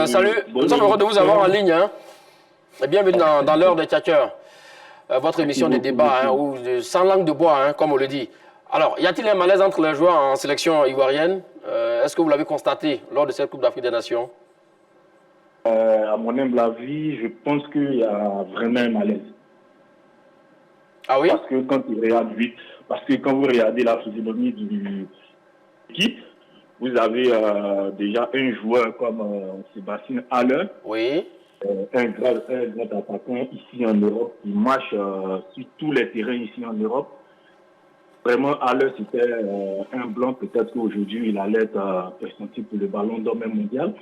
Salut. Nous sommes heureux de vous avoir en ligne. Hein. Et bienvenue dans l'heure des tchatcheurs. Votre émission de débat, ou sans langue de bois, hein, comme on le dit. Alors, y a-t-il un malaise entre les joueurs en sélection ivoirienne? Est-ce que vous l'avez constaté lors de cette Coupe d'Afrique des Nations? À mon humble avis, je pense qu'il y a vraiment un malaise. Ah oui? Parce que quand vous regardez la physionomie de l'équipe, vous avez déjà un joueur comme Sébastien Haller. Oui. Un grand attaquant ici en Europe qui marche sur tous les terrains ici en Europe. Vraiment, Haller, c'était un blanc. Peut-être qu'aujourd'hui, il allait être pressenti pour le ballon d'or même mondial.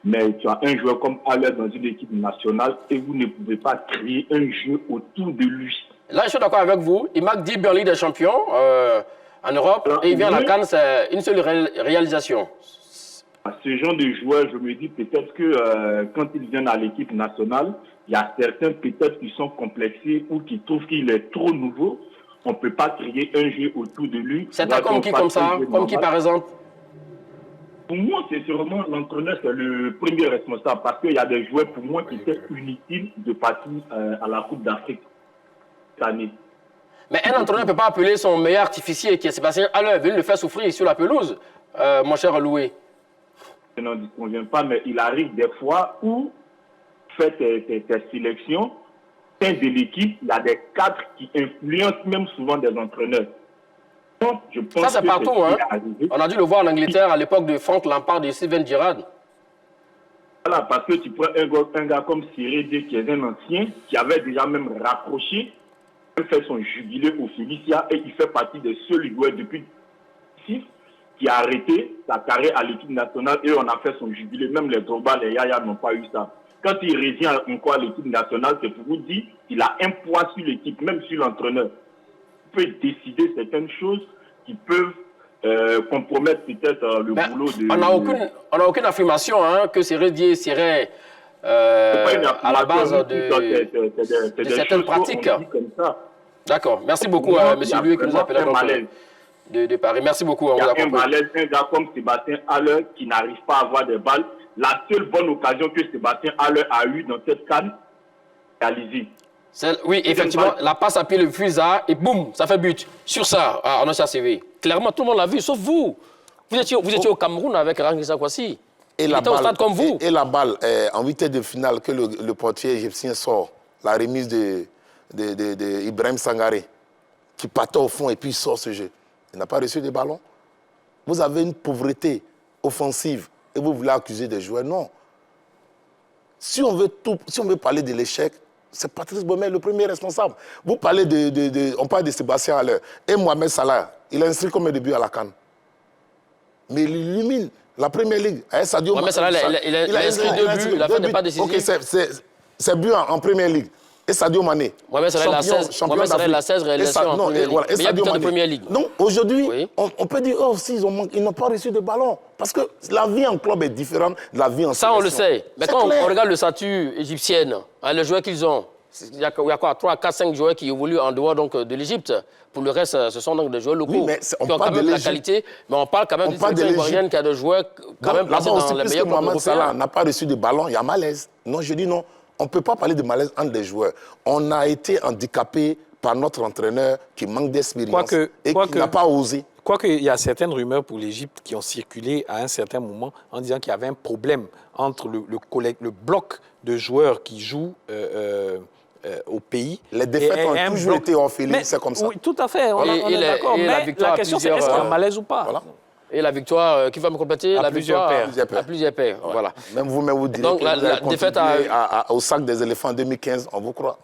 Mais tu as un joueur comme Haller dans une équipe nationale et vous ne pouvez pas créer un jeu autour de lui. Là, je suis d'accord avec vous. Il marque 10 buts en Ligue des Champions en Europe et il vient à la CAN, c'est une seule réalisation. À ce genre de joueur, je me dis peut-être que quand ils viennent à l'équipe nationale, il y a certains peut-être qui sont complexés ou qui trouvent qu'il est trop nouveau. On ne peut pas créer un jeu autour de lui. Certains comme qui, comme ça? Comme qui, par exemple? Pour moi, c'est sûrement l'entraîneur, c'est le premier responsable. Parce qu'il y a des joueurs, pour moi, qui étaient inutiles de partir à la Coupe d'Afrique cette année. Mais un entraîneur ne peut pas appeler son meilleur artificier, qui est Sébastien Haller, venir le faire souffrir sur la pelouse, mon cher Loué. Je n'en disconviens pas, mais il arrive des fois où, fait tes sélections, sein de l'équipe, il y a des cadres qui influencent même souvent des entraîneurs. Donc, je pense ça, c'est partout. Hein. On a dû le voir en Angleterre à l'époque de Frank Lampard et Steven Gerrard. Voilà, parce que tu prends un gars comme Cyril D, qui est un ancien, qui avait déjà même rapproché, il fait son jubilé au Félicia et il fait partie des seuls joueurs depuis 6 qui a arrêté sa carrière à l'équipe nationale et on a fait son jubilé. Même les Drogba, les Yaya n'ont pas eu ça. Quand il revient encore à l'équipe nationale, c'est pour vous dire qu'il a un poids sur l'équipe, même sur l'entraîneur. Il peut décider certaines choses qui peuvent compromettre peut-être le boulot de... On n'a aucune affirmation que Cyril D serait à la base de certaines pratiques. D'accord. Merci beaucoup à M. Louis qui nous appelle de Paris. Merci beaucoup. Il y a un malaise, un gars comme Sébastien Haller qui n'arrive pas à avoir des balles. La seule bonne occasion que Sébastien Haller a eue dans cette CAN, réalisée. Oui, effectivement, la passe à pied le fusa et boum, ça fait but. Sur ça, on a CV. Clairement, tout le monde l'a vu, sauf vous. Vous étiez au Cameroun avec Rangisa Kwasi. Il était au stade comme vous. Et la balle en huitième de finale que le portier égyptien sort, la remise de Ibrahim Sangaré, qui partait au fond et puis il sort ce jeu. Il n'a pas reçu de ballon. Vous avez une pauvreté offensive et vous voulez accuser des joueurs. Non. Si on veut parler de l'échec, c'est Patrice Baumel le premier responsable. Vous parlez on parle de Sébastien Haller et Mohamed Salah. Il a inscrit combien de buts à la CAN? Mais il illumine la première ligue. Sadio Mohamed Salah, il a inscrit 2 buts, il a fait des pas décisifs. Ok, c'est but en première ligue. Et Sadio Mané. Mohamed Salah, il a 16 réalisations en première ligue. Mais il y a de première ligue. Donc aujourd'hui, on peut dire, oh, si, ils n'ont pas reçu de ballon. Parce que la vie en club est différente de la vie en sélection. Ça, on le sait. Mais quand on regarde le statut égyptien, les joueurs qu'ils ont, il y a quoi, 3, 4, 5 joueurs qui évoluent en dehors donc, de l'Égypte. Pour le reste, ce sont donc des joueurs locaux qui ont quand même la qualité. Mais on parle quand même d'une sélection ivoirienne qui a des joueurs quand même placés dans les meilleurs clubs européens. Salah n'a pas reçu de ballon, il y a malaise. Non, je dis non. On ne peut pas parler de malaise entre les joueurs. On a été handicapé par notre entraîneur qui manque d'expérience et qui n'a pas osé. Quoique, il y a certaines rumeurs pour l'Égypte qui ont circulé à un certain moment en disant qu'il y avait un problème entre le bloc de joueurs qui jouent au pays. Les défaites ont toujours été orphelines, c'est comme ça. Oui, tout à fait, on est d'accord. Mais la question, c'est est-ce qu'il y a un malaise ou pas? Voilà. Et la victoire, qui va me compléter? À plusieurs paires. À plusieurs paires, voilà. Même vous-même, vous direz donc, que la défaite au sac des éléphants en 2015, on vous croit.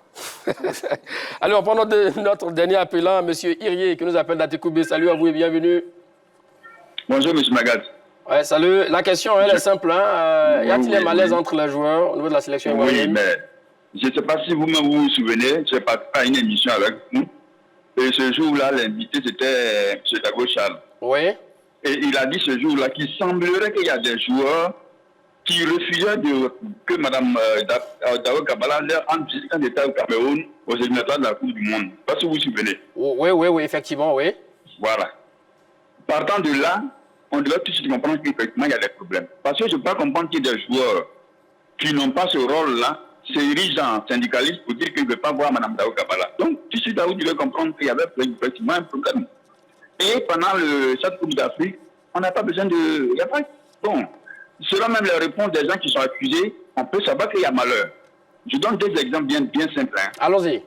Allez, on prend notre dernier appelant, M. Irié, qui nous appelle d'Atekoubé. Salut à vous et bienvenue. Bonjour, M. Magat. Ouais, salut. La question, elle est simple. Y a-t-il un malaise entre les joueurs au niveau de la sélection ivoirienne? Oui, mais je ne sais pas si vous-même vous souvenez, j'ai participé à une émission avec vous. Et ce jour-là, l'invité, c'était M. Dago Charles. Oui. Et il a dit ce jour-là qu'il semblerait qu'il y a des joueurs qui refusaient que Mme Dago Kabala leur rende visite quand elle était au Cameroun aux éliminatoires de la Coupe du Monde. Parce que vous vous souvenez. Oui, effectivement, oui. Voilà. Partant de là, on doit tout de suite comprendre qu'effectivement, il y a des problèmes. Parce que je ne peux pas comprendre qu'il y ait des joueurs qui n'ont pas ce rôle-là, s'érigeant en syndicalistes pour dire qu'ils ne veulent pas voir Mme Dago Kabala. Donc, tout de suite, vous devez comprendre qu'il y avait effectivement un problème. Et pendant cette Coupe d'Afrique, on n'a pas besoin de... Il n'y a pas... Bon, selon même les réponses des gens qui sont accusés, on peut savoir qu'il y a malheur. Je donne des exemples bien simples. Hein. Allons-y.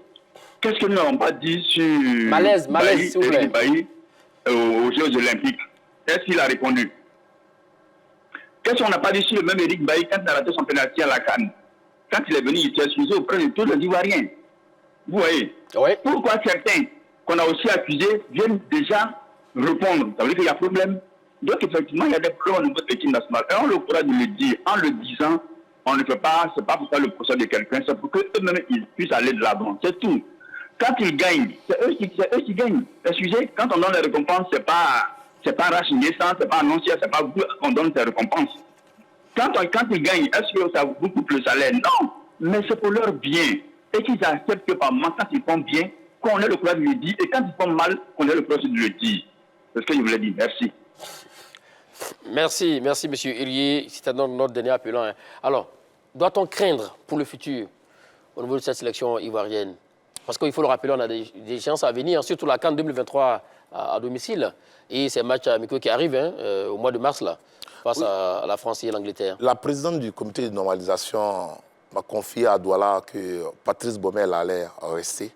Qu'est-ce que nous n'avons pas dit sur... Malaise, s'il vous plaît. Bailly, aux Jeux Olympiques. Est-ce qu'il a répondu? Qu'est-ce qu'on n'a pas dit sur le même Eric Bailly quand il a raté son pénalty à la CAN? Quand il est venu, il s'est excusé auprès de tous les Ivoiriens. Vous voyez? Oui. Pourquoi certains qu'on a aussi accusés viennent déjà répondre? Ça veut dire qu'il y a problème. Donc effectivement, il y a des problèmes au niveau de l'équipe nationale. Et on le pourra de le dire. En le disant, on ne fait pas, c'est pas pour faire le procès de quelqu'un, c'est pour qu'eux-mêmes ils puissent aller de l'avant. C'est tout. Quand ils gagnent, c'est eux qui gagnent. Excusez, quand on donne les récompenses, c'est pas Rachid Nessan, c'est pas Annoncia, c'est pas vous qu'on donne ces récompenses. Quand ils gagnent, est-ce que ça vous coupe le salaire? Non, mais c'est pour leur bien. Et qu'ils acceptent que par moment, quand ils font bien, qu'on ait le courage de le dire, et quand ils font mal, qu'on ait le courage de le dire. C'est ce que je voulais dire. Merci. Merci, M. Irié. C'était notre dernier appelant. Hein. Alors, doit-on craindre pour le futur au niveau de cette sélection ivoirienne? Parce qu'il faut le rappeler, on a des chances à venir, surtout la CAN 2023 à domicile. Et ces matchs amicaux qui arrivent au mois de mars, là, face à la France et l'Angleterre. La présidente du comité de normalisation m'a confié à Douala que Patrice Baumel allait rester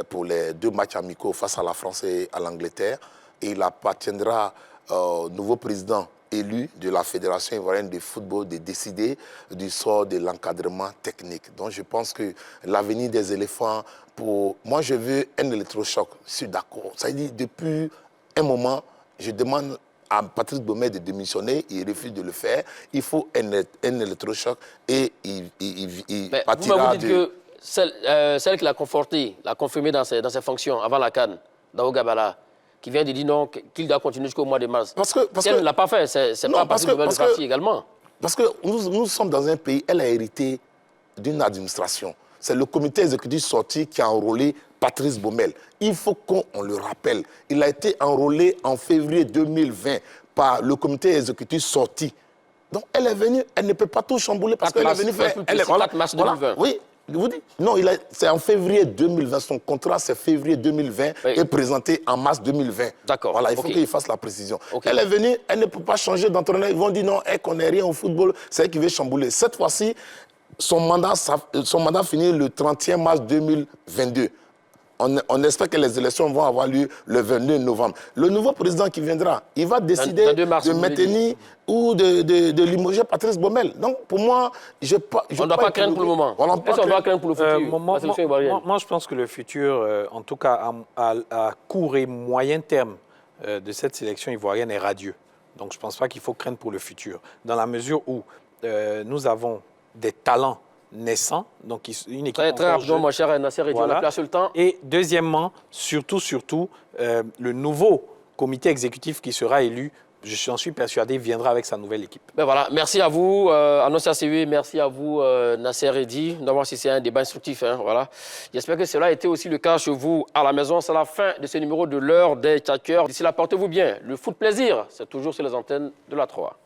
pour les 2 matchs amicaux face à la France et à l'Angleterre. Et il appartiendra au nouveau président élu de la Fédération ivoirienne de football de décider du sort de l'encadrement technique. Donc je pense que l'avenir des éléphants, moi je veux un électrochoc, je suis d'accord. Ça veut dire depuis un moment, je demande à Patrice Baumel de démissionner, il refuse de le faire. Il faut un électrochoc et il partira vous dites que celle qui l'a conforté, l'a confirmé dans ses fonctions avant la CAN, Dao Gabala, qui vient de dire non, qu'il doit continuer jusqu'au mois de mars. Parce elle ne l'a pas fait, c'est pas Patrice Baumel de parti également. Parce que nous sommes dans un pays, elle a hérité d'une administration. C'est le comité exécutif sorti qui a enrôlé Patrice Baumel. Il faut qu'on le rappelle. Il a été enrôlé en février 2020 par le comité exécutif sorti. Donc elle est venue, elle ne peut pas tout chambouler parce qu'elle est venue faire... Elle est 4 mars 2020. Oui, je vous dis. Non, c'est en février 2020. Son contrat, c'est février 2020 et présenté en mars 2020. D'accord. Voilà, il faut qu'il fasse la précision. Elle est venue, elle ne peut pas changer d'entraîneur. Ils vont dire non, elle ne connaît rien au football, c'est elle qui veut chambouler. Cette fois-ci, son mandat finit le 31 mars 2022. On espère que les élections vont avoir lieu le 22 novembre. Le nouveau président qui viendra, il va décider de maintenir ou de limoger Patrice Baumel. Donc, pour moi, on ne doit pas craindre pour le moment. Est-ce qu'on doit craindre pour le futur? Moi, je pense que le futur, en tout cas à court et moyen terme de cette sélection ivoirienne est radieux. Donc, je ne pense pas qu'il faut craindre pour le futur. Dans la mesure où nous avons des talents naissant, donc une équipe très rapidement, mon cher Nasser, on a placé le temps. Et deuxièmement, surtout, le nouveau comité exécutif qui sera élu, j'en suis persuadé, viendra avec sa nouvelle équipe. Ben voilà, merci à vous, Annoncia CW, merci à vous, Nasser Eddy, d'avoir si c'est un débat instructif. Voilà. J'espère que cela a été aussi le cas chez vous à la maison. C'est la fin de ce numéro de l'heure des Tchakers. D'ici là, portez-vous bien. Le foot plaisir, c'est toujours sur les antennes de la 3.